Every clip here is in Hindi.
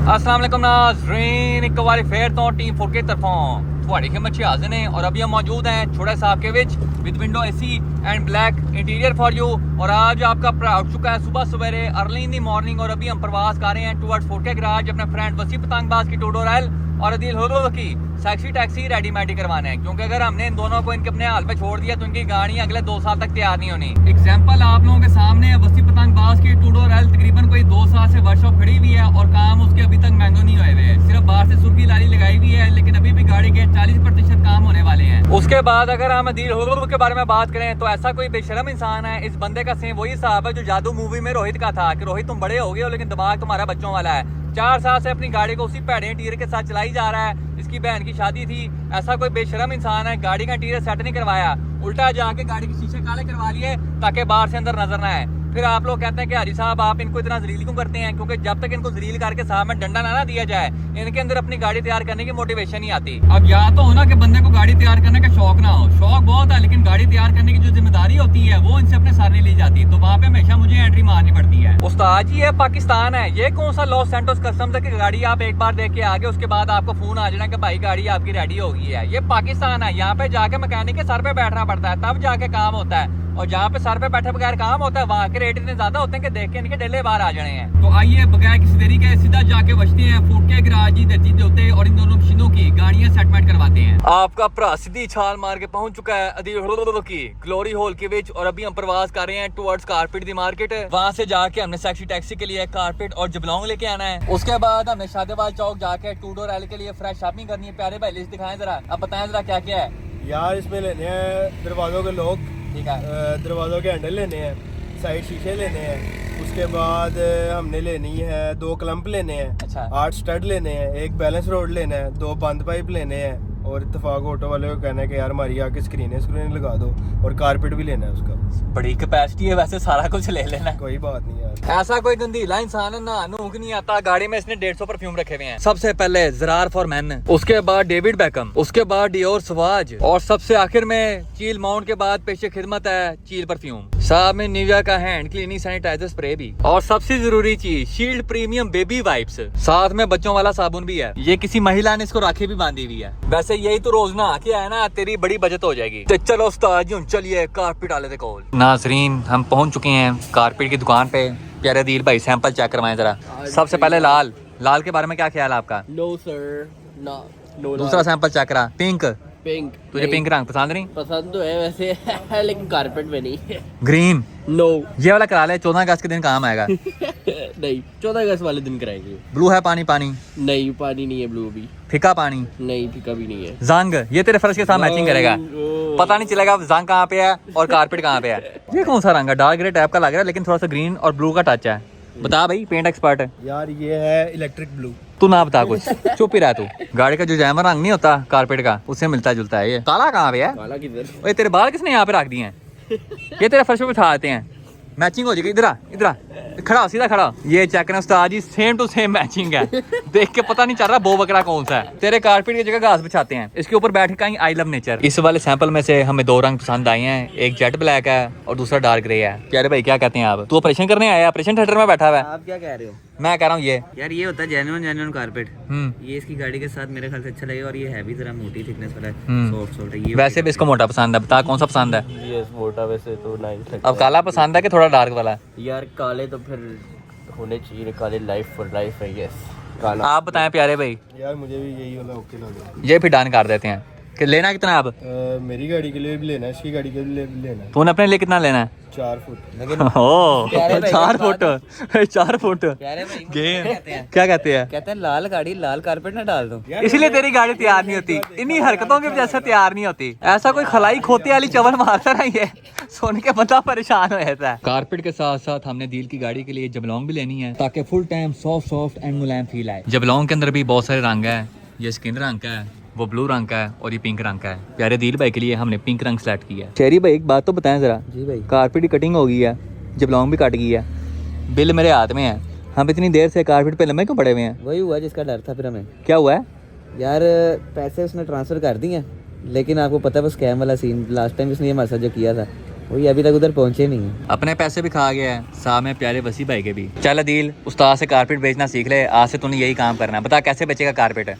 अस्सलाम वालेकुम नाज़रीन, एक बार फिर तो टीम 4 की तरफों ਤੁਹਾਡੀ ਖਿਦਮਤ 'ਚ ਹਾਜ਼ਰ हैं और अभी हम मौजूद हैं छोटा साहब के which with window AC and black interior for you. और आज आपका उठ चुका है सुबह सवेरे अर्ली इन दी मॉर्निंग और अभी हम प्रवास कर रहे हैं टुवर्ड्स 4K गराज अपने फ्रेंड वसी पतंगबाज की टू डोर एल और अदील हुदुद की सेक्सी टैक्सी रेडीमेड करवाना है, क्योंकि अगर हमने इन दोनों को इनके अपने हाल पे छोड़ दिया तो इनकी गाड़ियां अगले 2 साल तक तैयार नहीं होनी। एग्जाम्पल आप लोगों के सामने है, वसी पतंगबाज की टू डोर एल तकरीबन कोई 2 साल से वर्कशॉप खड़ी हुई है और काम उसके अभी तक महंगो नहीं हुए हुए, सिर्फ बाहर से सुर्खी लाली लगाई हुई है, लेकिन अभी भी गाड़ी के 40% काम होने वाले हैं। उसके बाद अगर हम अदील हुदुद के बारे में बात करें तो ऐसा कोई बेशरम इंसान है, इस बंदे का सेम वही हिसाब है जो जादू मूवी में रोहित का था कि रोहित तुम बड़े हो गए हो लेकिन दिमाग तुम्हारा बच्चों वाला है। 4 साल से अपनी गाड़ी को उसी पैडे इंटीरियर के साथ चलाई जा रहा है। इसकी बहन की शादी थी, ऐसा कोई बेशरम इंसान है, गाड़ी का इंटीरियर सेट नहीं करवाया, उल्टा जाके गाड़ी के शीशे काले करवा लिए ताकि बाहर से अंदर नजर ना आए। फिर आप लोग कहते हैं कि हाजी साहब आप इनको इतना जलील क्यों करते हैं, क्योंकि जब तक इनको जलील करके साहब में डंडा ना दिया जाए इनके अंदर अपनी गाड़ी तैयार करने की मोटिवेशन नहीं आती। अब या तो हो ना कि बंदे को गाड़ी तैयार करने का शौक ना हो, शौक बहुत है लेकिन गाड़ी तैयार करने की जो जिम्मेदारी होती है वो इनसे अपने साथ नहीं ली जाती, तो वहाँ पे हमेशा मुझे एंट्री मारनी पड़ती है। उस्ताद जी ये पाकिस्तान है, ये कौन सा लॉस सैंटोस कस्टम्स है कि गाड़ी आप एक बार देख के आगे उसके बाद आपको फोन आ जाना कि भाई गाड़ी आपकी रेडी हो गई है। ये पाकिस्तान है, यहाँ पे जाके मैकेनिक के सर पे बैठना पड़ता है तब जाके काम होता है, और जहाँ पे सर पे बैठे बगैर काम होता है वहाँ के रेट इतने ज्यादा होते हैं कि देख के इनके डेले बाहर आ जाने हैं। तो आइए बगैर किसी देरी के सीधा जाके बचते हैं 4K गराज की धरती पे होते और इन दोनों मशीनों की गाड़ियां सेटमेंट करवाते हैं। आपका भरा सीधी छाल मार के पहुंच चुका है अदील हुदुद की ग्लोरी हॉल के बीच और अभी हम प्रवास कर रहे हैं टुवर्ड्स कारपेट दी मार्केट। वहाँ से जाके हमने सेक्सी टैक्सी के लिए कारपेट और जबलौंग लेके आना है। उसके बाद हमने शादेबाद चौक जाके टू डोर एल के लिए फ्रेश शॉपिंग करनी है। प्यारे भाई लिस्ट दिखाएं जरा, अब बताएं जरा क्या क्या है यार। इसमें लेने हैं दरवाज़ों के लॉक, ठीक है, दरवाज़ों के हैंडल लेने हैं, साइड शीशे लेने हैं, उसके बाद हमने लेनी है 2 क्लम्प लेने हैं, अच्छा 8 स्टड लेने हैं, 1 बैलेंस रोड लेना है, 2 बंद पाइप लेने हैं और इत्तेफाक ऑटो वाले को कहना है कि यार हमारी आके स्क्रीन लगा दो और कारपेट भी लेना है। उसका बड़ी कैपेसिटी है, वैसे सारा कुछ ले लेना है, कोई बात नहीं यार। ऐसा कोई गंदीला इंसान है ना नूक नहीं आता। गाड़ी में इसने 150 परफ्यूम रखे हुए हैं। सबसे पहले ज़रार फॉर मैन, उसके बाद डेविड बैकम, उसके बाद डियोर सवाज और सबसे आखिर में चील माउंट के बाद पेशे खिदमत है चील परफ्यूम। साथ में निविया का हैंड क्लीनिंग सैनिटाइजर स्प्रे भी, और सबसे जरूरी चीज शील्ड प्रीमियम बेबी वाइप्स, साथ में बच्चों वाला साबुन भी है। ये किसी महिला ने इसको राखी भी बांधी हुई है। वैसे यही तो रोज ना आके है ना, तेरी बड़ी बचत हो जाएगी। तो चलो उस्ताद जी चलिए कारपेट वाले कॉल। नाजरीन हम पहुंच चुके हैं कारपेट की दुकान पे। प्यारे अदील भाई सैंपल चेक करवाएं जरा। सबसे पहले लाल के बारे में क्या ख्याल है आपका? No sir, no. दूसरा सैंपल चेक करा, पिंक। तुझे नहीं, पिंक रंग पसंद नहीं? पसंद तो है वैसे लेकिन कारपेट में नहीं। Green, no. ये वाला करा ले, 14 अगस्त के दिन काम आएगा। नहीं, 14 अगस्त वाले दिन कराएंगे। ब्लू है पानी नहीं, पानी नहीं है ब्लू भी। फीका पानी नहीं, फीका भी नहीं है। जंग, ये तेरे फर्श के साथ मैचिंग करेगा, पता नहीं चलेगा जंग कहाँ पे है और कारपेट कहाँ पे है। ये कौन सा रंग है? डार्क ग्रे टाइप का लग रहा है लेकिन थोड़ा सा ग्रीन और ब्लू का टच है। बता भाई, पेंट एक्सपर्ट है यार ये है इलेक्ट्रिक ब्लू। तू ना बता कुछ, चुप ही रह तू। गाड़ी का जो जैमर रंग नहीं होता कारपेट का, उससे मिलता जुलता है। ये काला कहाँ पे है? काला किधर? ओए तेरे बाल किसने यहाँ पे रख दिए हैं? ये तेरे फर्श पे बिठा देते हैं, मैचिंग हो जाएगी। इधर खड़ा, सीधा खड़ा। ये चेक करना उस्ताद जी, सेम टू सेम मैचिंग है। देख के पता नहीं चल रहा बो बकरा कौन सा है। तेरे कारपेट की जगह घास बिछाते हैं, इसके ऊपर बैठ के कहीं आई लव नेचर। इस वाले सैंपल में से हमें 2 रंग पसंद आए हैं, एक जेट ब्लैक है और दूसरा डार्क ग्रे है। प्यारे भाई क्या कहते हैं आप? तू ऑपरेशन करने आया, ऑपरेशन थिएटर में बैठा हुआ है। आप क्या कह रहे हो? मैं कह रहा हूँ ये यार ये होता है जेन्युइन कारपेट। हम्म ये इसकी गाड़ी के साथ मेरे ख्याल से अच्छा लगेगा और ये हैवी जरा मोटी थिकनेस वाला हम्म। है, सॉफ्ट है ये। वैसे भी इसको मोटा पसंद है, बता कौन सा पसंद है? ये मोटा वैसे तो नहीं। अब काला पसंद है कि थोड़ा डार्क वाला? यार काले तो फिर होने चाहिए, काले लाइफ फॉर लाइफ है। यस काला। आप बताएं प्यारे भाई। यार मुझे भी यही वाला ओके लगा। ये फिर डन कर देते हैं कि लेना कितना है अब? मेरी गाड़ी के लिए भी लेना है, इसकी गाड़ी के लिए भी लेना है। तूने अपने लिए कितना लेना है? 4 फुट। ओ, प्यारे भाई 4 फुट 4 फुट प्यारे भाई गेम कहते हैं क्या कहते हैं? कहते हैं लाल गाड़ी लाल कारपेट ना डाल दो। इसलिए तेरी गाड़ी तैयार नहीं होती, इन्हीं हरकतों की वजह से तैयार नहीं होती। ऐसा कोई खलाई खोते वाली चवल मारता नहीं है, सुन के बंदा परेशान हो जाता है। कारपेट के साथ साथ हमने दिल की गाड़ी के लिए जबलौंग भी लेनी है ताकि full time soft and Mulayam feel आए। जबलौंग के अंदर भी बहुत सारे रंग है, ये स्किन रंग का है, वो ब्लू रंग का है और ये पिंक रंग का है। प्यारे दिल भाई के लिए हमने पिंक रंग सेलेक्ट किया है। चेरी भाई एक बात तो बताएं जरा। जी भाई। कारपेट की कटिंग हो गई है, जबलौंग भी कट गई है, बिल मेरे हाथ में है, हम इतनी देर से कारपेट पे लंबे क्यों पड़े हुए हैं? वही हुआ जिसका डर था फिर हमें। क्या हुआ है? यार पैसे उसने ट्रांसफर कर दिए, लेकिन आपको पता है वो स्कैम वाला सीन लास्ट टाइम इसने हमारे साथ जो किया था वही अभी तक उधर पहुंचे नहीं है। अपने पैसे भी खा गया है, साथ में प्यारे वसी भाई के भी। चल अदील, उस्ताद से कारपेट बेचना सीख ले, आज से तूने यही काम करना है। बता कैसे बेचेगा कारपेट?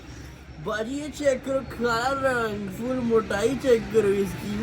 बाजी ये चेक करो, काला रंग, फुल मोटाई चेक करो इसकी,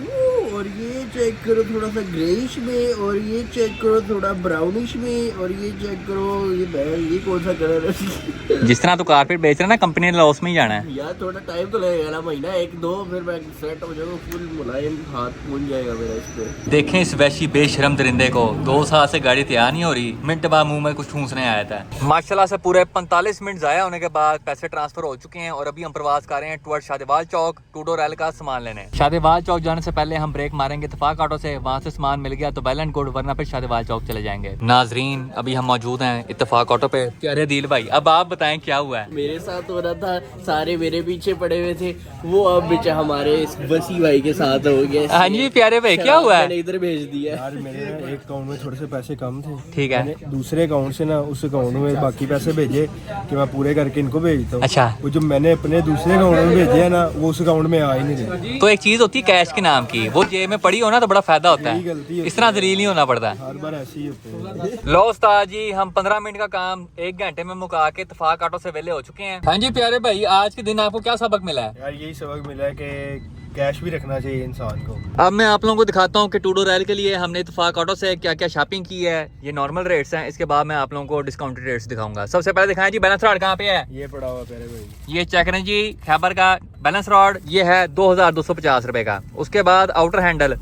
और ये चेक करो थोड़ा सा ग्रेइश में, और ये चेक करो थोड़ा ब्राउनिश में, और ये चेक करो ये कौन सा कलर है। जिस तरह तू कारपेट बेच रहा है ना, कंपनी ने लॉस में ही जाना है यार थोड़ा टाइम तो लगेगा ना, महीना एक दो, फिर मैं सेट हो जाऊंगा, फुल मुलायम हाथ पूंज जाएगा मेरा इस पे। देखें इस वैशी बेशरम दरिंदे को, 2 साल से गाड़ी तैयार नहीं हो रही, मिनट बाद मुंह में कुछ ठूंसने आया था। माशाल्लाह से पूरे 45 मिनट जाया होने के बाद पैसे ट्रांसफर हो चुके हैं और अभी हम प्रवास कर रहे हैं टुवर्ड शादेवाल चौक, टू डोर एल का सामान लेने। शादेवाल चौक जाने से पहले हम ब्रेक मारेंगे इत्तेफाक ऑटो से, वहाँ से सामान मिल गया तो वेल एंड गुड, वरना फिर शादेवाल चौक चले जाएंगे। नाजरीन अभी हम मौजूद हैं इत्तेफाक ऑटो पे। प्यारे दिल भाई अब आप बताएं क्या हुआ है? मेरे साथ हो रहा था, सारे मेरे पीछे पड़े हुए थे, वो अब बेचा हमारे इस वसी भाई के साथ हो गया। हाँ जी प्यारे भाई क्या हुआ है? मैंने इधर भेज दिया यार मेरे ना एक अकाउंट में थोड़े से पैसे कम थे, ठीक है। मैंने दूसरे अकाउंट से ना उस अकाउंट में बाकी पैसे भेजे कि मैं पूरे करके इनको भेजता हूँ। अच्छा। वो जो मैंने अपने दूसरे अकाउंट में भेजे है ना, वो उस अकाउंट में आ ही नहीं रहे। तो एक चीज होती है कैश के नाम की, वो जेब में पड़ी हो ना तो बड़ा फायदा होता यही गलती है, होती इस तरह जलील नहीं होना पड़ता। हर बार ऐसे ही होते हैं। लो उस्ताद जी, हम 15 मिनट का काम 1 घंटे में मुका के इत्तेफाक ऑटो से वेले हो चुके हैं। हाँ जी प्यारे भाई, आज के दिन आपको क्या सबक मिला है? यार यही सबक मिला है कि कैश भी रखना चाहिए इंसान को। अब मैं आप लोगों को दिखाता हूँ कि टू डोर एल के लिए हमने इत्तेफाक ऑटो से क्या क्या शॉपिंग की है। ये नॉर्मल रेट्स हैं, इसके बाद मैं आप लोगों को डिस्काउंटेड रेट्स दिखाऊंगा। सबसे पहले दिखाएं जी बैलेंस रॉड कहाँ पे है? ये पड़ा हुआ प्यारे भाई, ये चेक करें जी, खैबर का बैलेंस रॉड, ये है 2250 रुपए का। उसके बाद आउटर हैंडल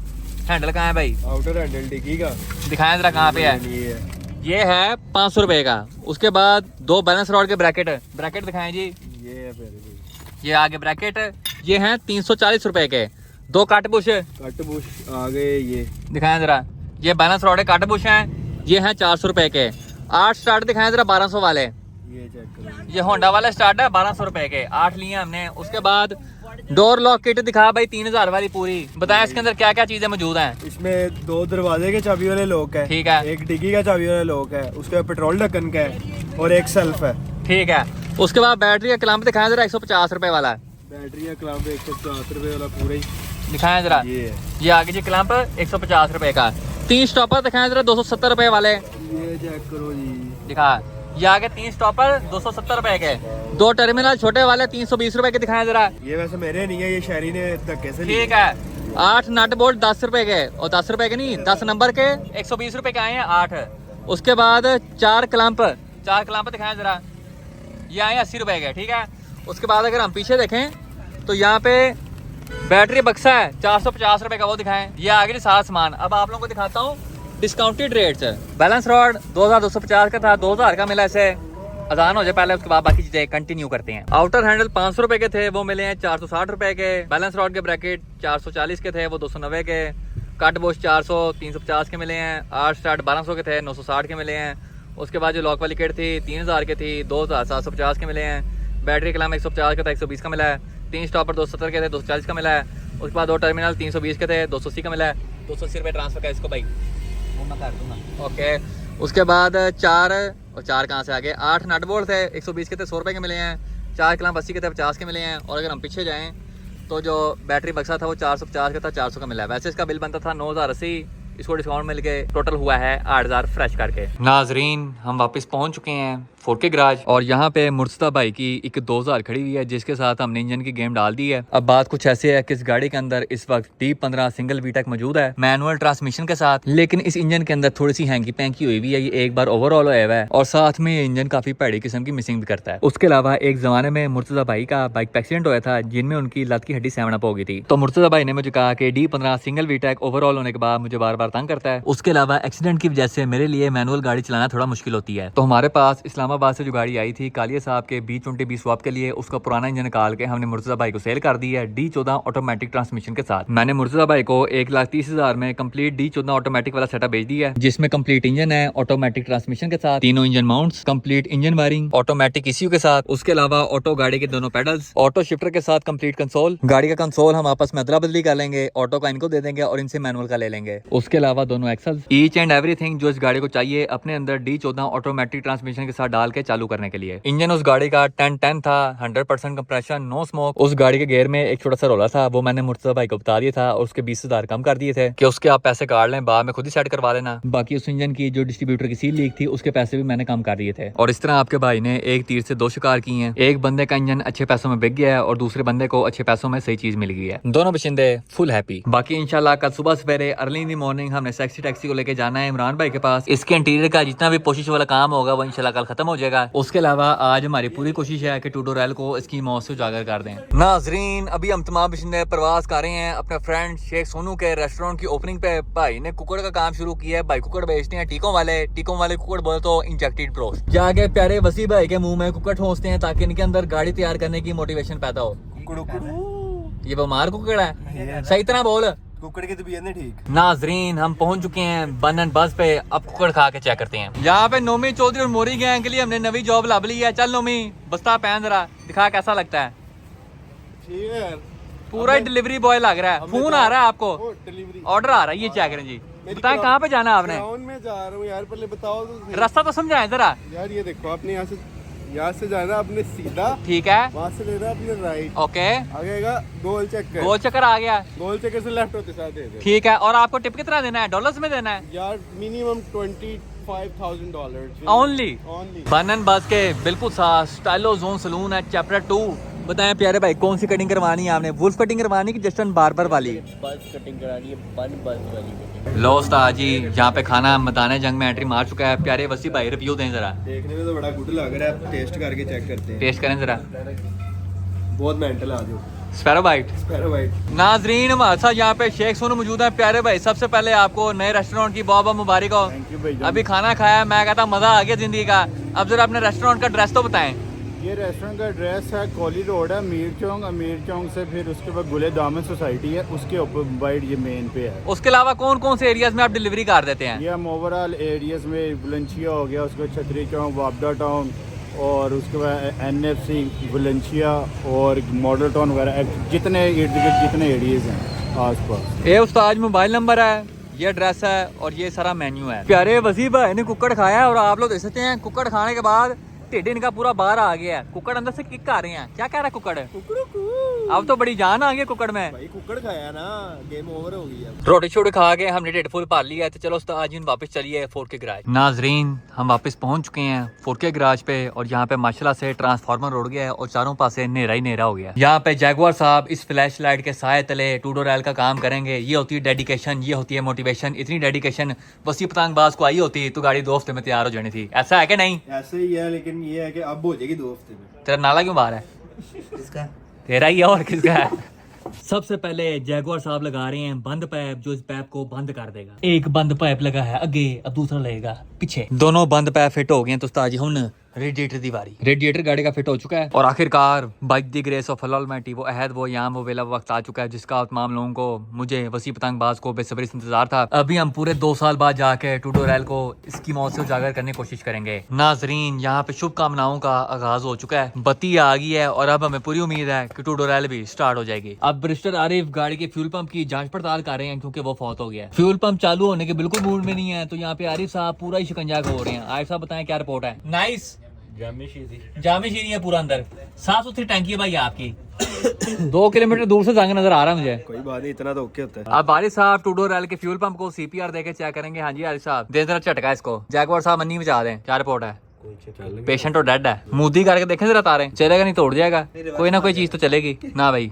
कहाँ है भाई? आउटर हैंडल डिग्गी का दिखाएं जरा कहाँ पे है? ये है 500 रुपए का। उसके बाद 2 बैलेंस रॉड के ब्रैकेट दिखाएं जी, ये है प्यारे भाई, ये आगे ब्रैकेट, ये हैं 340 रुपए के। 2 कट बुश कट बुश आ गए, ये दिखाएं जरा, ये बैलेंस रॉड कट बुश हैं, ये हैं 400 रुपए के। 8 स्टार्ट दिखाएं जरा 1200 वाले, ये चेक करो, ये होंडा वाला स्टार्ट है 1200 रुपए के, 8 लिए हमने। उसके बाद डोर लॉक किट दिखा भाई 3000 वाली पूरी। बताएं इसके अंदर क्या क्या चीजें मौजूद हैं? इसमें 2 दरवाजे के चाबी वाले लॉक है, ठीक है। एक डिग्गी का चाबी वाला लॉक है, उसके बाद पेट्रोल ढक्कन का है, और एक सेल्फ है। ठीक है। उसके बाद बैटरी का क्लैंप दिखाएं जरा 150 रुपए वाला, बैटरी का क्लैंप 150 रुपए वाला पूरा ही, दिखाएं जरा, ये है। ये आगे जी क्लैंप 150 रुपए का। 3 स्टॉपर दिखाएं जरा 270 रुपए वाले, ये चेक करो जी, दिखा, ये आगे 3 स्टॉपर 270 रुपए के। 2 टर्मिनल छोटे वाले 320 रुपए के दिखाएं जरा, ये वैसे मेरे नहीं है, ये शहरी ने धक्के से लिए। ठीक है। 8 नट बोल्ट 10 रुपए के, और 10 रुपए के नहीं 10 नंबर के 120 रुपए के आए हैं 8। उसके बाद 4 क्लैंप दिखाएं जरा, ये आए 80 रुपए के, ठीक है। उसके बाद अगर हम पीछे देखें तो यहाँ पे बैटरी बक्सा है 450 रुपए का, वो दिखाएं। ये आगे सारा सामान। अब आप लोगों को दिखाता हूँ डिस्काउंटेड रेट्स। बैलेंस रॉड 2250 का था, 2000 का मिला इसे। अजान हो जाए पहले, उसके बाद बाकी चीजें कंटिन्यू करते हैं। आउटर हैंडल 500 रुपए के थे, वो मिले हैं 460 रुपए के। बैलेंस रॉड के ब्रैकेट 440 के थे, वो 290 के। कट बोश 400 350 के मिले हैं। 8 स्टार्ट 1200 के थे, 960 के मिले हैं। उसके बाद जो लॉक वाली किट थी 3000 के थी, 2750 के मिले हैं। बैटरी क्लैंप 150 का था, 120 का मिला है। 3 स्टॉपर 270 के थे, 240 का मिला है। उसके बाद 2 टर्मिनल 320 के थे, 280 का मिला है। 280 रुपये ट्रांसफर का इसको भाई, वो मैं कर दूँगा, ओके। उसके बाद 4 कहाँ से आ गए, 8 नट बोल्ट थे, 120 के थे, 100 रुपये के मिले हैं। 4 क्लैंप 80 के थे, 50 के मिले हैं। और अगर हम पीछे जाएँ तो जो बैटरी बक्सा था वो 450 का था, 400 का मिला है। वैसे इसका बिल बनता था 9080, इसको डिस्काउंट मिल के टोटल हुआ है 8000 फ्रेश करके। नाजरीन हम वापस पहुंच चुके हैं 4K गराज, और यहाँ पे मुर्तज़ा भाई की एक 2000 खड़ी हुई है, जिसके साथ हमने इंजन की गेम डाल दी है। अब बात कुछ ऐसे है कि इस गाड़ी के अंदर इस वक्त D15 सिंगल वीटेक मौजूद है मैनुअल ट्रांसमिशन के साथ, लेकिन इस इंजन के अंदर थोड़ी सी हैंगी पैंकी हुई हुई है। ये एक बार ओवरऑल हुआ है, और साथ में ये इंजन काफी भैड़ी किस्म की मिसिंग भी करता है। उसके अलावा एक जमाने में मुर्तज़ा भाई का बाइक पे एक्सीडेंट हुआ था, जिनमें उनकी लत की हड्डी 7 अप हो गई थी। तो मुर्तज़ा भाई ने मुझे कहा कि D15 सिंगल वीटेक ओवरऑल होने के बाद मुझे बार बार तंग करता है। उसके अलावा एक्सीडेंट की वजह से मेरे लिए मैनुअल गाड़ी चलाना थोड़ा मुश्किल होती है। तो हमारे पास इस्लामाबाद से जो गाड़ी आई थी कालिया साहब के B20B स्वैप के लिए, उसका पुराना इंजन निकाल के हमने मुर्तज़ा भाई को सेल कर दी है D14 ऑटोमेटिक ट्रांसमिशन के साथ। मैंने मुर्तज़ा भाई को 1,30,000 में कंप्लीट D14 ऑटोमेटिक वाला सेटअप भेज दिया है, जिसमें कंप्लीट इंजन है ऑटोमेटिक ट्रांसमिशन के साथ, 3 engine mounts, complete engine wiring, automatic ECU के साथ। उसके अलावा ऑटो गाड़ी के दोनों पेडल्स, ऑटो शिफ्टर के साथ कंप्लीट कंसोल। गाड़ी का कंसोल हम आपस में अदला बदली कर लेंगे, ऑटो का इनको दे देंगे और इनसे मैनुअल का ले लेंगे। उसके उसके अलावा दोनों एक्सेल्स, ईच एंड एवरीथिंग जो इस गाड़ी को चाहिए अपने अंदर D14 ऑटोमेटिक ट्रांसमिशन के साथ डाल के चालू करने के लिए। इंजन उस गाड़ी का 1010 था, 100% कंप्रेशन, नो स्मोक। उस गाड़ी के गेयर में एक छोटा सा रोला था, वो मैंने मुर्तजा भाई को बता दिया था और उसके 20,000 कम कर दिए थे कि उसके आप पैसे काट लें, बाद में खुद ही सेट करवा लेना। बाकी उस इंजन की जो डिस्ट्रीब्यूटर की सील लीक थी उसके पैसे भी मैंने कम कर दिए थे। और इस तरह आपके भाई ने एक तीर से दो शिकार किए हैं। एक बंदे का इंजन अच्छे पैसों में बिक गया है और दूसरे बंदे को अच्छे पैसों में सही चीज मिल गई है। दोनों बशिंदे फुल हैप्पी। बाकी इंशाल्लाह कल सुबह सवेरे अर्ली इन द मॉर्निंग हमने सेक्सी टैक्सी को लेके जाना है इमरान भाई के पास। इसके इंटीरियर का जितना भी पोशिश वाला काम होगा वो इंशाल्लाह कल खत्म हो जाएगा। उसके अलावा आज हमारी पूरी कोशिश है कि टूडो रैल को इसकी मौत से उजागर कर दें। नाजरीन अभी हम तमाम बशिंदे प्रवास कर रहे हैं अपने फ्रेंड शेख सोनू के रेस्टोरेंट की ओपनिंग पे। भाई ने कुकड़ का काम शुरू किया है। भाई कुकड़ बेचते हैं टीकों वाले कुकड़ बोले तो इंजेक्टेड प्रोस्ट। जाके प्यारे वसी भाई के मुंह में कुकड़ ठोंसते हैं ताकि इनके अंदर गाड़ी तैयार करने की मोटिवेशन पैदा हो। ये बीमार कुकड़ है, सही तरह बोल। कुकड़ की तबीयत नहीं ठीक। नाजरीन हम पहुंच चुके हैं बनन बस पे, अब कुकड़ खा के चेक करते हैं। यहाँ पे नोमी चौधरी और मोरी गैंग के लिए हमने नवी जॉब लब ली है। चल नोमी बस्ता पहन जरा दिखा कैसा लगता है। ठीक है, पूरा डिलीवरी बॉय लग रहा है। फोन आ रहा है आपको, ऑर्डर आ रहा है, ये चेक करें जी। बताएं कहाँ पे जाना है आपने? टाउन में जा रहा हूँ यार, पहले बताओ तो। रास्ता तो समझाएं जरा यार ये देखो, आपने यहाँ से जाना आपने सीधा, ठीक है, वहाँ से लेना अपने राइट, ओके, आगेगा गोल चक्कर। गोल चक्कर आ गया, गोल चक्कर से लेफ्ट होते साथ दे दे। ठीक है। और आपको टिप कितना देना है? डॉलर्स में देना है यार मिनिमम $25,000 ओनली। बनन बस के बिल्कुल साथ स्टाइलो जोन सलून है, चैप्टर 2। बताएं प्यारे भाई कौन सी कटिंग करवानी है आपने? वुल्फ कटिंग करवानी कि जस्टन बार्बर वाली? बस कटिंग करानी है, बन बस वाली कटिंग। लो उस्ताद जी यहाँ पे खाना मैदान जंग में एंट्री मार चुका है। प्यारे वसी भाई रिव्यू दें जरा। देखने में तो बड़ा गुड लग रहा है, टेस्ट करके चेक करते हैं। टेस्ट करें जरा। बहुत मेंटल आ जाओ। Sparrow bite. Sparrow bite. नाजरीन हमारे साथ यहाँ पे शेख सोनू मौजूद है। प्यारे भाई सबसे पहले आपको नए रेस्टोरेंट की बहुत बहुत मुबारक हो। थैंक यू भाई। अभी खाना खाया, मैं कहता मजा आ गया जिंदगी का। अब जरा अपने रेस्टोरेंट का एड्रेस तो बताएं। ये रेस्टोरेंट का एड्रेस है कोली रोड है, अमीर चौक से फिर उसके बाद गुले दामन सोसाइटी है, उसके ऊपर वाइड ये मेन पे है। उसके अलावा कौन कौन से एरियाज में आप डिलीवरी कर देते हैं? ये हम ओवरऑल एरियाज में बुलंदशिया हो गया, उसके बाद छतरी चौक, वापडा टाउन और उसके बाद NFC बुलंदशिया और मॉडल टाउन वगैरह, जितने इर्द गिर्द जितने एरियाज हैं आसपास। ये उस्ताद मोबाइल नंबर है, ये एड्रेस है और ये सारा मेन्यू है। प्यारे वसी भाई ने कुकड़ खाया है और आप लोग देख सकते हैं कुकड़ खाने के बाद ढिड इनका पूरा बाहर आ गया है। कुकड़ अंदर से किक आ रहे हैं। क्या कह रहा है कुकड़? अब तो बड़ी जान आ गई कुकड़ में। भाई कुकड़ खाया ना, गेम ओवर हो गई है। रोटी छोटी खा के हमने ढिड फुल पाल लिया है, तो चलो उस्ताद जी वापस चलिए 4K गैराज। नाजरीन हम वापस पहुंच चुके हैं 4K गैराज पे और यहाँ पे माशाल्लाह से ट्रांसफार्मर उड़ गया है और चारों पासे नेरा ही नेरा हो गया। यहाँ पे जैगुआर साहब इस फ्लैश लाइट के साए तले टूडो रैल का काम करेंगे। ये होती है डेडिकेशन, ये होती है मोटिवेशन। इतनी डेडिकेशन वसी पतंगबाज को आई होती तो गाड़ी 2 हफ्ते में तैयार हो जानी थी। ऐसा है कि नहीं? ऐसे ही है, लेकिन ये है कि अब हो जाएगी 2 हफ्ते में। तेरा नाला क्यों बाहर है? किसका? तेरा ही है और किसका है? सबसे पहले जैगुआर साहब लगा रहे हैं बंद पाइप, जो इस पाइप को बंद कर देगा। एक बंद पाइप लगा है आगे, अब दूसरा लगेगा पीछे। दोनों बंद पाइप फिट हो गए हैं तो उस्ताद जी हुन रेडिएटर दी वारी। रेडिएटर गाड़ी का फिट हो चुका है और आखिरकार बाइक दी ग्रेस ऑफ अल्लाह वो अहद वो याम वो वेला वक्त आ चुका है जिसका तमाम लोगों को, मुझे वसी पतंगबाज को बेसब्री से इंतजार था। अभी हम पूरे 2 साल बाद जाके टूडो रैल को इसकी मौत से उजागर करने की कोशिश करेंगे। नाजरीन यहाँ पे शुभकामनाओं का आगाज हो चुका है, बत्ती आ गई है और अब हमें पूरी उम्मीद है कि टूडो रैल भी स्टार्ट हो जाएगी। अब बैरिस्टर आरिफ गाड़ी के फ्यूल पंप की जांच पड़ताल कर रहे हैं क्योंकि वो फौत हो गया है। फ्यूल पंप चालू होने के बिल्कुल मूड में नहीं है, तो यहाँ पे आरिफ साहब पूरा ही शिकंजा हो रहे हैं। आरिफ साहब बताएं क्या रिपोर्ट है? नाइस जामी शीरी है पूरा अंदर, साफ सुथरी टैंकी है भाई आपकी। 2 किलोमीटर दूर से जंग नजर आ रहा है मुझे। कोई बात नहीं, इतना तो ओके होता है। अब आरिफ साहब टूडो रैल के फ्यूल पंप को CPR देके चेक करेंगे। हाँ जी आरिफ साहब दे जरा झटका इसको। जैगुआर साहब मन्नी बजा दें। क्या रिपोर्ट है? पेशेंट तो डेड है। मुद्दी करके देखें जरा तारे, चलेगा नहीं तोड़ जाएगा। कोई ना कोई चीज तो चलेगी ना भाई।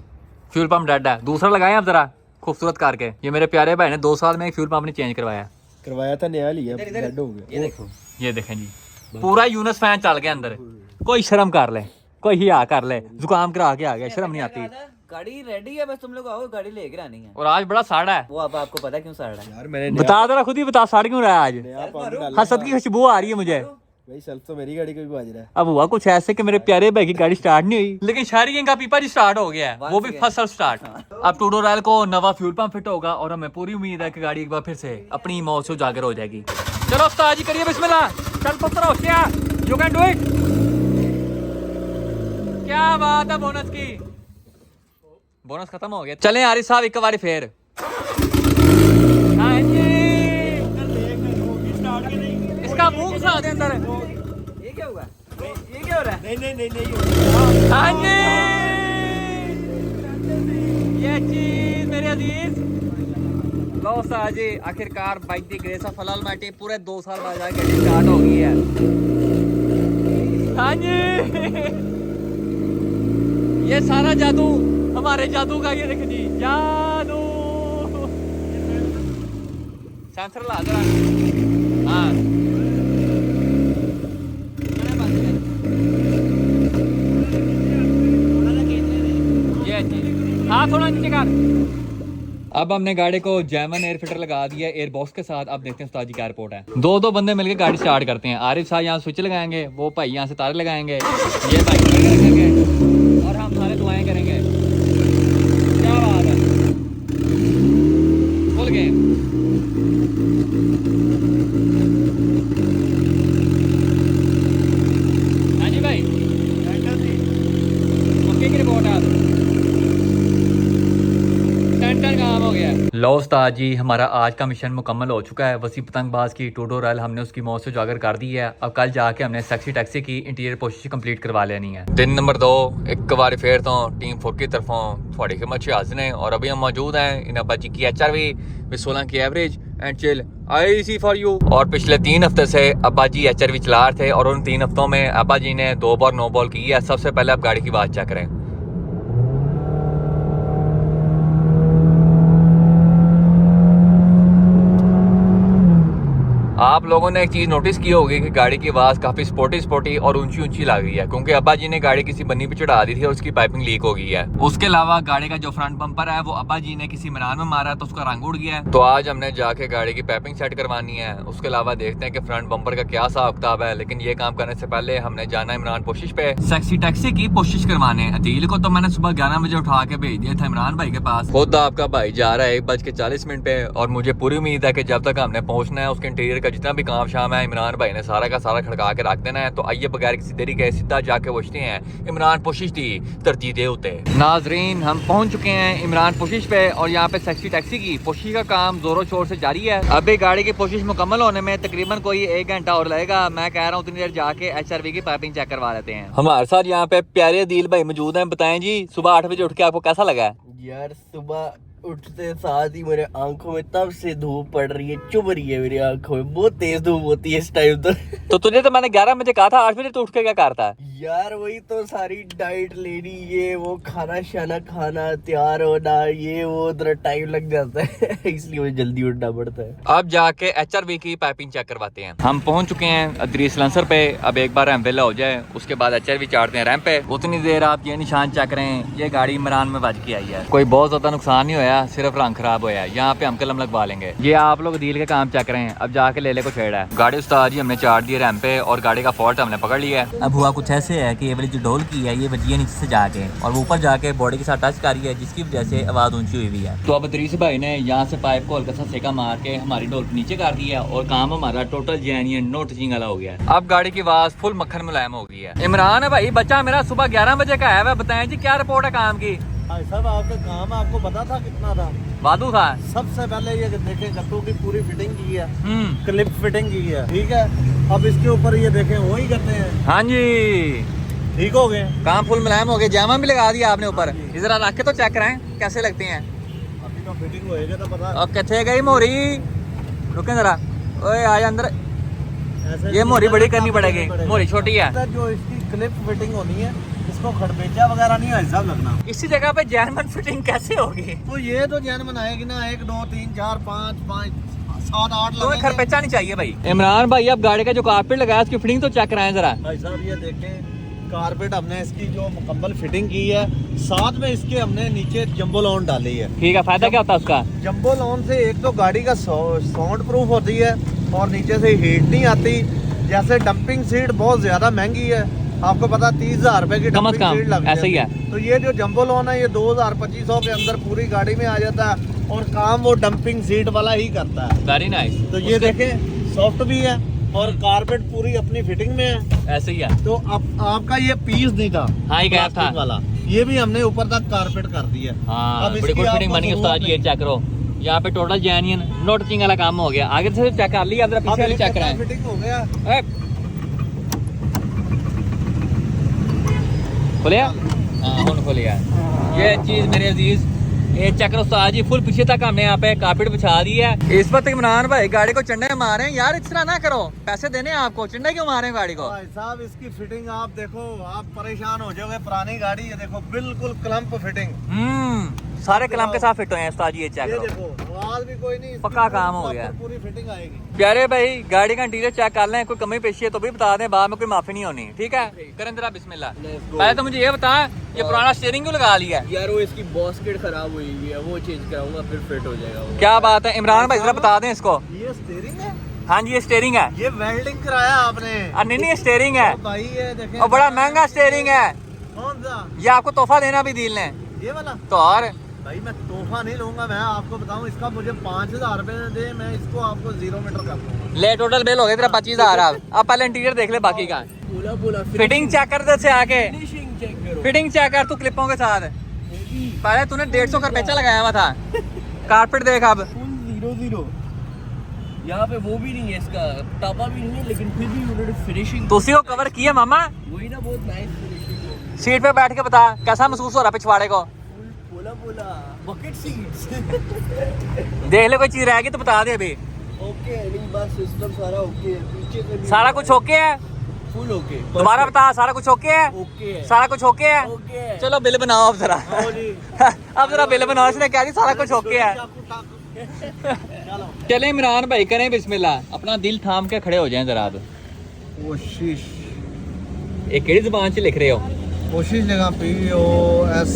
फ्यूल पंप डेड है, दूसरा लगाए आप जरा खूबसूरत करके। ये मेरे प्यारे भाई ने 2 साल में एक फ्यूल पंप ने चेंज करवाया था, नया लिया, डेड हो गया। ये देखें जी पूरा यूनस फैन चल गया अंदर। कोई शर्म कर ले, कोई हिया कर ले, जुकाम करा के आ गया, शर्म नहीं आती। गाड़ी रेडी है, बस तुम लोग आओ, गाड़ी लेकर आनी है। और आज बड़ा साड़ा है। वो अब आपको पता क्यों साड़ा है? यार मैंने बता जरा, खुद ही बता साड़ क्यों रहा है आज? नया पंप डाला। हसद की खुशबू आ रही है मुझे। भाई सेल्फ तो मेरी गाड़ी का भी बाज रहा है। अब हुआ कुछ ऐसे कि मेरे प्यारे भाई की गाड़ी स्टार्ट नहीं हुई, लेकिन शायरी गैंग का पीपा जी स्टार्ट हो गया है, वो भी फर्स्ट सेल्फ स्टार्ट। अब टूडो रैल को नवा फ्यूल पंप फिट होगा और हमें पूरी उम्मीद है कि गाड़ी एक बार फिर से अपनी मौत से उजागर हो जाएगी। चलो उस्ताद जी करिए बिस्मिल्लाह। चल पुत्र क्या यू कैन डू इट। क्या बात है, बोनस की बोनस खत्म हो गया। चलें आरिफ साहब एक बार फिर। हाँ जी नहीं हाँ जी, ये चीज मेरे अजीज लो उस्ताद जी, आखिरकार bike the grace of Allah Almighty पूरे 2 साल बाद जाके गाड़ी स्टार्ट हो गई है। हाँ जी, ये सारा जादू हमारे जादू का, ये देख जी जादू। सेंसर ला जरा, हाँ ये जी, हाँ थोड़ा नीचे कर। अब हमने गाड़ी को जैमन एयर फिल्टर लगा दिया एयर बॉक्स के साथ। अब देखते हैं उस्ताद जी क्या रिपोर्ट है। दो बंदे मिलकर गाड़ी स्टार्ट करते हैं। आरिफ साहब यहाँ स्विच लगाएंगे, वो भाई यहाँ से तारे लगाएंगे, ये भाई रखेंगे और हम सारे दुआएं करेंगे। क्या बात है, खुल गए। हाँ जी भाई, ओके की रिपोर्ट है। काम हो गया। लो उस्ताद जी, हमारा आज का मिशन मुकम्मल हो चुका है। वसी पतंगबाज की ट्यूटोरियल हमने उसकी मौत से उजागर कर दी है। अब कल जाके हमने सेक्सी टैक्सी की इंटीरियर कोशिश कंप्लीट करवा लेनी है। दिन नंबर 2 एक बार फिर तो टीम 4 की तरफों थोड़ी खिदमत च हाजिर हैं और अभी हम मौजूद हैं इन अब्बा जी की HRV 16 की average and chill IC for you. और पिछले 3 हफ्ते से अब्बा जी HRV चला रहे थे और उन 3 हफ्तों में अब्बा जी ने 2 बार नो बॉल की है। सबसे पहले आप गाड़ी की आवाज़ चेक करें। आप लोगों ने एक चीज नोटिस की होगी कि गाड़ी की आवाज़ काफ़ी स्पोर्टी और ऊंची लग रही है, क्योंकि अब्बा जी ने गाड़ी किसी बन्नी पे चढ़ा दी थी और उसकी पाइपिंग लीक हो गई है। उसके अलावा गाड़ी का जो फ्रंट बम्पर है वो अब्बा जी ने किसी मैदान में मारा तो उसका रंग उड़ गया है। तो आज हमने जाके गाड़ी की पाइपिंग सेट करवानी है। उसके अलावा देखते हैं कि फ्रंट बम्पर का क्या हिसाब किताब है। लेकिन ये काम करने से पहले हमने जाना इमरान पोशिश पे सेक्सी टैक्सी की कोशिश करवाने। अदील को तो मैंने सुबह 11 बजे उठा के भेज दिया था इमरान भाई के पास। खुद आपका भाई जा रहा है 1:40 पे और मुझे पूरी उम्मीद है कि जब तक हमने पहुंचना है उसके इंटीरियर का जितना भी काम शाम है इमरान भाई ने सारा का सारा खड़का के रख देना है। तो आइए बगैर किसी देरी के सीधा जाके पूछते हैं इमरान पोशिश दी तरजीह दे होते। नाजरीन, हम पहुंच चुके हैं इमरान पोशिश पे और यहाँ पे सेक्सी टैक्सी की पोशिश का काम जोरों शोर से जारी है। अभी गाड़ी की पोशिश मुकम्मल होने में तकरीबन कोई 1 घंटा और लगेगा। मैं कह रहा हूँ उतनी देर जाके HRV की पाइपिंग चेक करवा लेते हैं। हमारे साथ यहाँ पे प्यारे अदील भाई मौजूद हैं। बताएं जी, सुबह 8 बजे उठ के आपको कैसा लगा? यार सुबह उठते साथ ही मेरे आंखों में तब से धूप पड़ रही है, चुभ रही है मेरी आंखों में। बहुत तेज धूप होती है इस टाइम तो तुझे तो मैंने 11 बजे कहा था, 8 बजे तो उठ के क्या करता है? यार वही तो सारी डाइट लेनी, ये वो खाना शाना खाना, तैयार होना, ये वो उधर टाइम लग जाता है इसलिए मुझे जल्दी उठना पड़ता है। अब जाके HRV की पाइपिंग चेक करवाते हैं। हम पहुंच चुके हैं अदरीस लंसर पे। अब एक बार रैंप वेला हो जाए उसके बाद HRV चाटते हैं रैंप पे। उतनी देर आप ये निशान चेक करें, ये गाड़ी इमरान में बज के आई है। कोई बहुत ज्यादा नुकसान नहीं होया, सिर्फ रंग खराब होया। यहाँ पे हम कलम लगवा लेंगे। ये आप लोग दील के काम चेक करें। अब जाके ले को छेड़ा है गाड़ी। उस्ताद जी हमने चाट दिया रैंप पे और गाड़ी का फॉल्ट हमने पकड़ लिया है। अब हुआ कुछ ऐसे है कि ये वाली जो ढोल की है ये बजी है नीचे से जाके और वो ऊपर जाके बॉडी के साथ टच कर रही है, जिसकी वजह से आवाज ऊंची हुई है। तो अब अदरीस भाई ने यहाँ से पाइप को हल्का सा सेका मार के हमारी ढोल नीचे कर दिया और काम हमारा टोटल जेन्युइन नो टचिंग वाला हो गया। अब गाड़ी की आवाज फुल मक्खन मुलायम हो गई है। इमरान है भाई, बच्चा मेरा सुबह 11 बजे का है। बताएं जी क्या रिपोर्ट है काम की? साहब आपका काम आपको पता था कितना था? वादू था। सबसे पहले ये देखें गत्तों की पूरी फिटिंग की है, क्लिप फिटिंग की है, ठीक है। अब इसके ऊपर ये देखें वही करते हैं। हाँ जी, ठीक हो गए, काम फुल मुलायम हो गया। जामा भी लगा दिया आपने ऊपर। जरा रख के तो चेक कराएं कैसे लगते हैं। अभी तो फिटिंग होएगा तो पता। और किथे गई मोरी? रुके जरा, ओए आ जा अंदर। ऐसे ये मोरी बड़ी करनी पड़ेगी, मोरी छोटी है। जो इसकी क्लिप फिटिंग होनी है इसको खड़बेचा वगैरह नहीं ऐसा लगना। इसी जगह पे जैनमन फिटिंग कैसे होगी? तो ये तो जैन बनाएगी ना, 1 2 3 4 5 5 7 8 तो खरपेचा नहीं चाहिए भाई। इमरान भाई अब गाड़ी का जो कारपेट लगाया उसकी फिटिंग तो चेक कराएं जरा। भाई साहब ये देखें, कारपेट हमने इसकी जो मुकम्मल फिटिंग की है, साथ में इसके हमने नीचे जंबो लॉन डाली है। ठीक है, फायदा क्या होता है उसका? जंबो लॉन से एक तो गाड़ी का साउंड प्रूफ होती है और नीचे से हीट नहीं आती। जैसे डंपिंग सीट बहुत ज्यादा महंगी है, आपको पता 30,000 रुपए की डंपिंग सीट लग ऐसा ही है। तो ये जो जंबो लॉन है ये 2,000-2,500 के अंदर पूरी गाड़ी में आ जाता है और काम वो डंपिंग सीट वाला ही करता है। Very nice. तो ये देखें सॉफ्ट भी है और कारपेट पूरी अपनी फिटिंग में है। ऐसे ही है। तो अब आपका ये पीस नहीं था, हाँ ये गया था वाला, ये भी हमने ऊपर तक कारपेट कर दिया। हाँ, बड़ी गुड फिटिंग बनी है उस्ताद जी। ये चेक करो, यहाँ पे टोटल जेन्युइन नो टचिंग वाला काम हो गया। आगे से चेक कर लिया, पीछे वाली चेक कराएं। फिटिंग हो गया। खोलिया हाँ हुन खोलिया ये चीज़ मेरे अजीज ये चक्कर उस्ताद जी फुल पीछे तक हमने यहाँ पे कारपेट बिछा दी है। इस वक्त इमरान भाई गाड़ी को चंडे मार रहे हैं यार, इस तरह ना करो, पैसे देने हैं आपको, चंडे क्यों मार रहे हैं गाड़ी को? भाई साहब इसकी फिटिंग आप देखो, आप परेशान हो जाओगे। पुरानी गाड़ी है, देखो बिल्कुल क्लम्प फिटिंग, सारे कलम के साथ फिट हुए हैं उस्ताद जी, ये चेक ये करो, देखो आवाज भी कोई नहीं, पक्का काम हो गया। पूरी फिटिंग आएगी। प्यारे भाई गाड़ी का इंटीरियर चेक कर लें, कोई कमी पेशी है तो भी बता दें, बाद में कोई माफी नहीं होनी, ठीक है? करें जरा बिस्मिल्लाह। पहले तो मुझे ये बता ये पुराना स्टीयरिंग क्यों लगा लिया है? यार वो इसकी बॉस्केट खराब हुई हुई है, वो चेंज कराऊंगा फिर फिट हो जाएगा वो। क्या बात है इमरान भाई, जरा बता दें इसको। ये स्टीयरिंग है, हाँ जी ये स्टीयरिंग है। ये वेल्डिंग कराया आपने? नहीं नहीं ये स्टीयरिंग है, ओ भाई ये देखें, और बड़ा महंगा स्टीयरिंग है, कौन सा? ये आपको तोहफा देना भी दिल ने ये वाला? तो। और भाई मैं तोहफा नहीं लूंगा, मैं आपको बताऊं इसका मुझे 5000 रुपए दे, मैं इसको आपको 0 मीटर कर दूंगा। ले टोटल बिल हो गया तेरा 25,000। अब पहले इंटीरियर देख ले बाकी का, बोला फिटिंग चेक कर दे से आके, फिनिशिंग चेक करो। फिटिंग चेक कर तू क्लिपों के साथ। पहले तूने 150 का पैसा लगाया हुआ था, कारपेट देख अब फुल 0 यहाँ पे वो भी नहीं है, इसका टापा भी नहीं है, लेकिन फिर भी उन्होंने फिनिशिंग तो उसी को कवर किया मामा। वही ना, बहुत नाइस फिनिशिंग। सीट पे बैठ के बता कैसा महसूस हो रहा पिछवाड़े को? बोला बकेट सीट्स। देख ले कोई चीज रह गई तो बता दे अभी। ओके नहीं बस सिस्टम सारा ओके है, पीछे से भी सारा कुछ ओके है? Full okay. दोबारा बता, सारा कुछ ओके है? ओके है, सारा कुछ ओके है? ओके है। चलो बिल बनाओ अब जरा। आओ जी। अब जरा बिल बनाओ, इसने कह दी सारा कुछ ओके है। चलो चले इमरान भाई करें बिस्मिल्लाह, अपना दिल थाम के खड़े हो जाएं जरा। अब कोशिश, ये केड़ी जुबान से लिख रहे हो? कोशिश लगा POSHISH।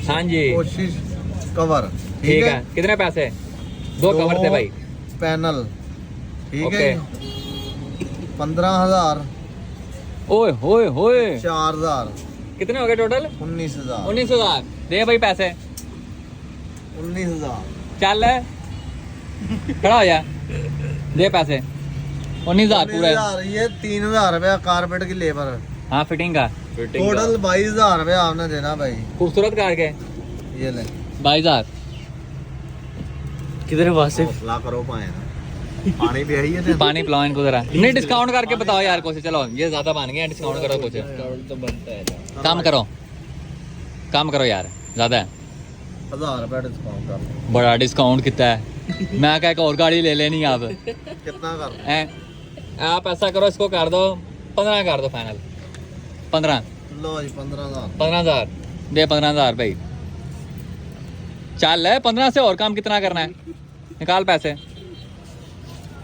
हाँ जी। कोशिश कवर, ठीक है। कितने पैसे? दो कवर थे भाई। पैनल, ठीक ओके। है। 15,000, ओए होए होए 4,000, कितने हो गए टोटल? 19,000, 19,000 दे भाई पैसे। 19,000। चल खड़ा हो जा, दे पैसे। 19,000 पूरा है। 19,000, ये 3,000 रुपया कारपेट की लेबर, हाँ फिटिंग का टोटल 22,000 रुपया आपने देना भाई। खूबसूरत कार के ये ले 22,000 किधर वासिफ? हौसला करो पाए ना, पानी भी है ये पानी पिलाओ इनको जरा। नहीं डिस्काउंट करके बताओ यार कुछ, चलो ये ज्यादा बन गया, डिस्काउंट करो कुछ, तो बनता है ना। काम करो यार, ज्यादा है। 1,000 रुपया डिस्काउंट कर। बड़ा डिस्काउंट कितना है? मैं कह के और गाड़ी ले लेनी अब कितना कर? आप ऐसा करो, इसको कर दो 15 कर दो फाइनल। 15 लो जी 15,000। 15,000 दे, 15,000 भाई चल है। 15 से और काम कितना करना है? निकाल पैसे।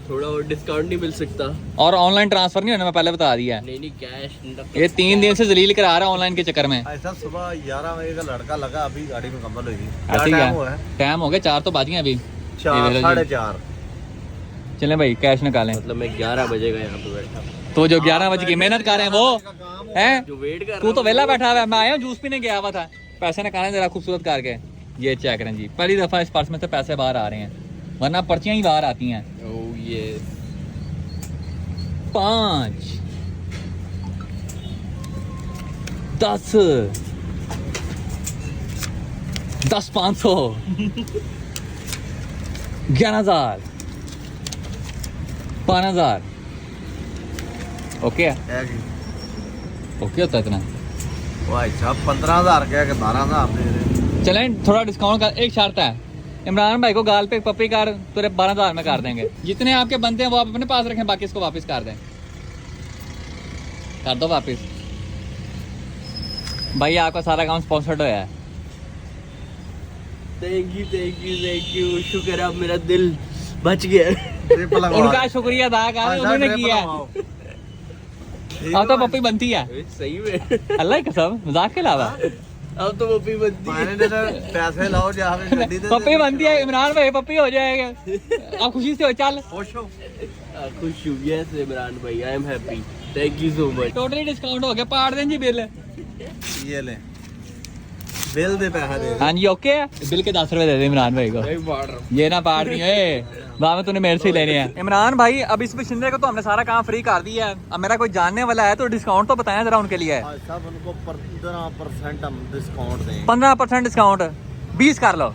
थोड़ा और डिस्काउंट नहीं मिल सकता? और ऑनलाइन ट्रांसफर नहीं होना, मैं पहले बता दिया है। नहीं कैश। ये 3 दिन से जलील करा रहा है ऑनलाइन के चक्कर में। ऐसा सुबह 11 बजे का लड़का लगा, अभी गाड़ी मुकम्मल हुई। ऐसे ही टाइम है, हुआ है? टाइम हो गया 4 तो बाजियां अभी। 4, 4:30। चले भाई कैश निकालें। मतलब मैं 11 बजे का यहाँ पे बैठा, तो जो 11 बजे की मेहनत कर रहे हैं वो हैं, जो वेट कर तू तो वेला बैठा हुआ है। मैं आया हूँ जूस पीने गया हुआ था। पैसे निकालें जरा खूबसूरत करके। ये चेक करें जी, पहली दफा इस पर्स में से पैसे बाहर आ रहे हैं, वरना पर्चियां ही बाहर आती हैं। ओह ये 5 10 10 500 11,000 5,000 ओके है? है कि? ओके होता है इतना? भाई साहब 15,000 क्या कि 12,000 दे रहे? चलें थोड़ा डिस्काउंट कर। एक शर्त है, इमरान भाई को गाल पे पप्पी कार तेरे 12,000 में कर देंगे। जितने आपके बनते हैं वो आप अपने पास रखें, बाकी इसको वापस कर दें। कर दो वापस भाई, आपका सारा काम स्पॉन्सर्ड होया है। थैंक यू शुक्र है, अब मेरा दिल बच गया। ट्रिप लगवा। उनका शुक्रिया अदा कर, उन्होंने किया है। अब तो पप्पी बनती है सही में, अल्लाह की कसम, मजाक के अलावा अब तो पप्पी बनती है। मैंने तो पैसे लाओ जहाँ पे गड्डी दे। पप्पी बनती है। इमरान भाई पप्पी हो जाएगा, आप खुशी से हो। चल खुश हो? खुश हूँ। यस इमरान भाई, I am happy, thank you so much. Totally discount हो गया, पाड़ दें जी बिल। ये ले बिल दे, पैसा दे। हाँ जी ओके है, बिल के 10 रुपए दे दे इमरान भाई को। ये ना पाड़ दिए बाद में तूने मेरे से ही लेने हैं। इमरान भाई अब इस बशिंदे को तो हमने सारा काम फ्री कर दिया है। अब मेरा कोई जानने वाला है तो डिस्काउंट तो बताएं जरा उनके लिए। भाई साहब उनको 15% हम डिस्काउंट दें। 15% डिस्काउंट, 20 कर लो।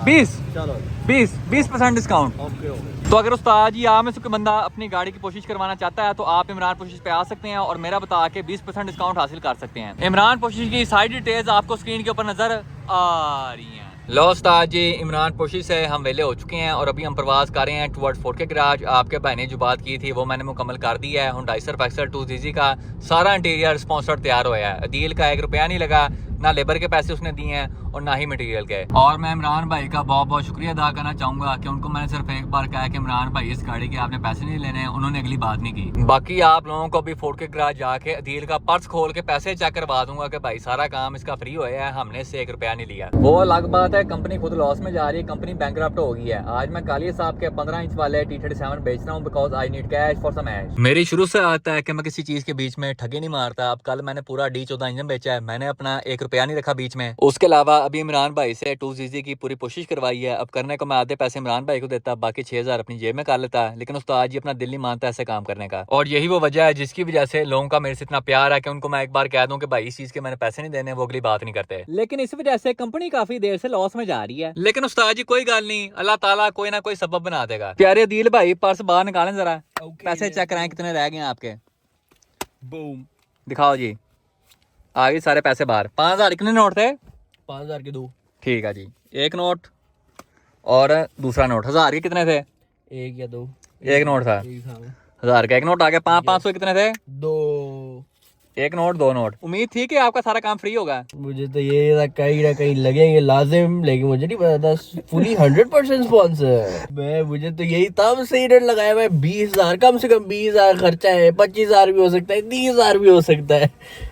20 चलो 20% डिस्काउंट। Okay okay. तो अगर उस्ताद जी आप में से कोई बंदा अपनी गाड़ी की कोशिश करवाना चाहता है तो आप इमरान पोशिश पे आ सकते हैं और मेरा बता के 20% डिस्काउंट हासिल कर सकते हैं। इमरान पोशिश की सारी डिटेल्स आपको स्क्रीन के ऊपर नजर आ रही हैं। लो उस्ताद जी, इमरान पोशिश से हम वेले हो चुके हैं और अभी हम प्रवास कर रहे हैं टुवर्ड्स फोर्ट के गराज। आपके भाई ने जो बात की थी वो मैंने मुकम्मल कर दी है। हुंडई सर्फ एक्सेल 2CZ का सारा इंटीरियर स्पॉन्सर्ड तैयार हुआ है। अदील का 1 रुपया नहीं लगा, ना लेबर के पैसे उसने दिए हैं और ना ही मटेरियल के। और मैं इमरान भाई का बहुत बहुत शुक्रिया अदा करना चाहूँगा कि उनको मैंने सिर्फ एक बार कहा कि इमरान भाई इस गाड़ी के आपने पैसे नहीं लेने हैं, उन्होंने अगली बात नहीं की। बाकी आप लोगों को अभी फोर्ट के गराज जाके अदील का पर्स खोल के पैसे चेक करवा दूंगा कि भाई सारा काम इसका फ्री हुआ है, हमने इससे 1 रुपया नहीं लिया। वो अलग बात है, कंपनी खुद लॉस में जा रही है, कंपनी बैंकरप्ट हो गई है। आज मैं कालिया साहब के 15 इंच वाले T37 बेच रहा हूँ because I need cash for some ऐश। मेरी शुरू से आता है कि मैं किसी चीज के बीच में ठगी नहीं मारता। अब कल मैंने पूरा D14 इंजन बेचा है, मैंने अपना 1 रुपया नहीं रखा बीच में। उसके अलावा अभी इमरान भाई से 2CZ की पूरी कोशिश करवाई है। अब करने को मैं आधे पैसे इमरान भाई को देता, बाकी 6000 अपनी जेब में कर लेता, लेकिन उस्ताद जी अपना दिल नहीं मानता ऐसे काम करने का। और यही वो वजह है जिसकी वजह से लोगों का मेरे से इतना प्यार है कि उनको मैं एक बार कह दूं कि भाई इस चीज के मैंने पैसे नहीं देने, वो अगली बात नहीं करते। लेकिन इस वजह से कंपनी काफी देर से लॉस में जा रही है। लेकिन उस्ताद जी कोई गल नहीं, अल्लाह ताला कोई ना कोई सबब बना देगा। प्यारे दिल भाई पर्स बाहर निकालें जरा, पैसे चेक कराएं कितने रह गए आपके। बूम, दिखाओ जी, आ गए सारे पैसे बाहर। 5000 कितने नोट थे? 5000 के 2। ठीक है जी, 1 नोट और दूसरा नोट 1000 के कितने थे? 1 या 2? 1 नोट था, एक था। 1000 का 1 नोट आ गया। 500 कितने थे? 2। 1 नोट 2 नोट। उम्मीद थी कि आपका सारा काम फ्री होगा। मुझे तो ये था कहीं ना कहीं लगेंगे लाजिम, लेकिन मुझे नहीं पता था फुली 100% स्पॉन्सर। मुझे तो यही तब सही रेट लगाया मैं 20000, कम से कम 20000 खर्चा है, 25000 भी हो सकता है, 30000 भी हो सकता है।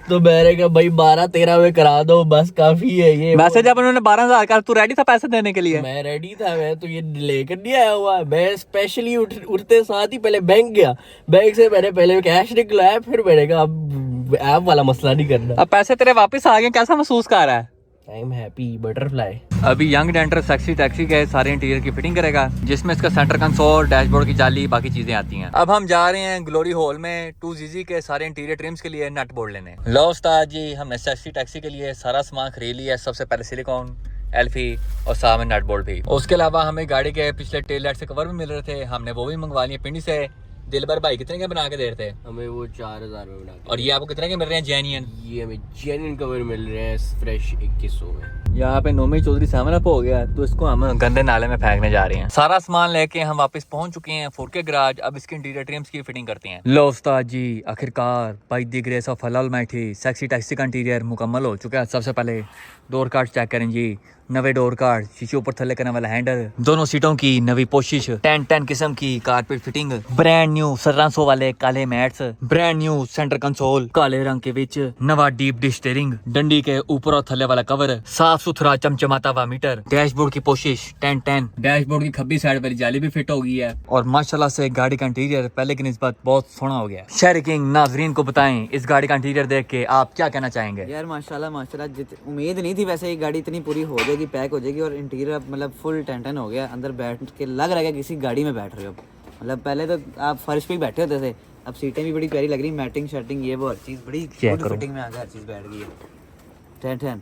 तो मैंने कहा भाई 12-13 में करा दो, बस काफी है ये। वैसे जब उन्होंने 12000 का, तू रेडी था पैसे देने के लिए? मैं रेडी था, मैं तो ये लेकर नहीं आया हुआ। मैं स्पेशली उठते साथ ही पहले बैंक गया, बैंक से मैंने पहले कैश निकलाया, फिर मैंने कहा अब ऐप वाला मसला नहीं करना। अब पैसे तेरे वापस आ गए, कैसा महसूस कर रहा है? I am happy butterfly. अभी यंग डेंटर सेक्सी टैक्सी के सारे इंटीरियर की फिटिंग करेगा, जिसमें इसका सेंटर कंसोल, डैशबोर्ड की जाली, बाकी चीजें आती हैं। अब हम जा रहे हैं ग्लोरी हॉल में 2CZ के सारे इंटीरियर ट्रिम्स के लिए नट बोर्ड लेने। लो उस्ताद जी, हमने सेक्सी टैक्सी के लिए सारा सामान खरीद लिया। सबसे पहले सिलिकॉन, एल्फी और साथ में नट बोल्ट भी। उसके अलावा हमें गाड़ी के पिछले टेल लाइट से कवर भी मिल रहे थे, हमने वो भी मंगवा लिए पिंडी से। दिलबर भाई कितने के बना के दे रहे थे? हमें वो 4000 में बना के। और ये आपको कितने के मिल रहे हैं जेन्युइन? ये हमें जेन्युइन कवर मिल रहे हैं फ्रेश 2100 में। यहाँ पे नोमी चौधरी 7 अप हो गया, तो इसको हम गंदे नाले में फेंकने जा रहे हैं। सारा सामान लेके हम वापस पहुंच चुके हैं फोर्ट के गराज। अब इसके इंटीरियर ट्रिम्स की फिटिंग करते हैं। लो उस्ताद जी, आखिरकार by the grace of Allah Almighty sexy taxi का इंटीरियर मुकम्मल हो चुका है। सबसे पहले डोर कार्ड चेक करें जी, नवे डोर कार्ड, शीशे ऊपर थल्ले करने वाला हैंडल, दोनों सीटों की नवी पोशिश, 10 किस्म की कारपेट फिटिंग, ब्रांड न्यू 1700 वाले काले mats, brand new centre console काले रंग के विच, नवा डीप डिश स्टीयरिंग, डंडी के ऊपर और थल्ले वाला कवर, साफ सुथरा चमचमाता हुआ मीटर, डैशबोर्ड की पोशिश 10-10, डैशबोर्ड की खब्बी साइड वाली जाली भी फिट हो गई है। और माशाल्लाह से गाड़ी का इंटीरियर पहले की निस्बत बहुत सोना हो गया। शहर किंग नाजरीन को बताएं, इस गाड़ी का इंटीरियर देख के आप क्या कहना चाहेंगे? यार माशाल्लाह उम्मीद नहीं थी वैसे ये गाड़ी इतनी पूरी हो जाएगी, पैक हो जाएगी और इंटीरियर मतलब फुल 10-10 हो गया। अंदर बैठ के लग रहा है कि किसी गाड़ी में बैठ रहे हो। मतलब पहले तो आप फर्श पे ही बैठे होते थे, अब सीटें भी बड़ी प्यारी लग रही, मैटिंग शर्टिंग ये वो हर चीज़ बड़ी गुड फिटिंग में आ गया, हर चीज़ बैठ गई है। 10-10